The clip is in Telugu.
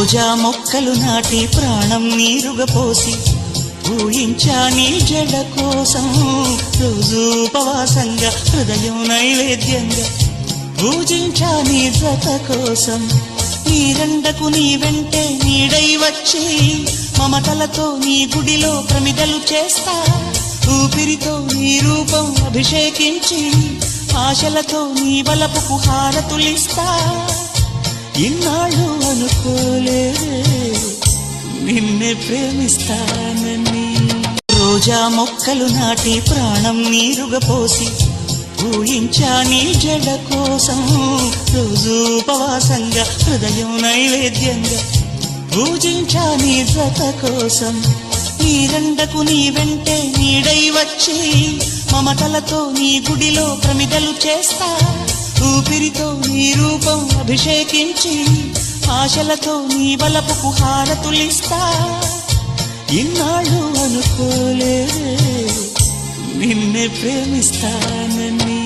రోజా మొక్కలు నాటి ప్రాణం నీరుగా పోసి పూయించా నీ జడ కోసం రోజు ఉపవాసంగా హృదయం నైవేద్యంగా పూజించా నీ జత కోసం నీరెండకు నీ వెంటే నీడై వచ్చి మమతలతో నీ గుడిలో ప్రమిదలు చేస్తా ఊపిరితో నీ రూపం అభిషేకించి ఆశలతో నీ బలపుకు హారతులిస్తా ఇన్నాళ్ళు అనుకోలేదే నిన్నే ప్రేమిస్తానని రోజా మొక్కలు నాటి ప్రాణం నీరుగా పోసి పూయించా నీ జడ కోసం రోజు ఉపవాసంగా హృదయం నైవేద్యంగా పూజించా నీ జత కోసం నీరెండకు నీ వెంటే నీడై వచ్చి మమతలతో నీ గుడిలో ప్రమిదలు చేస్తా ఊపిరితో నీ రూపం అభిషేకించి ఆశలతో నీ బలపుకు హారతులిస్తా ఇన్నాళ్ళు అనుకోలేదే నిన్నే ప్రేమిస్తానని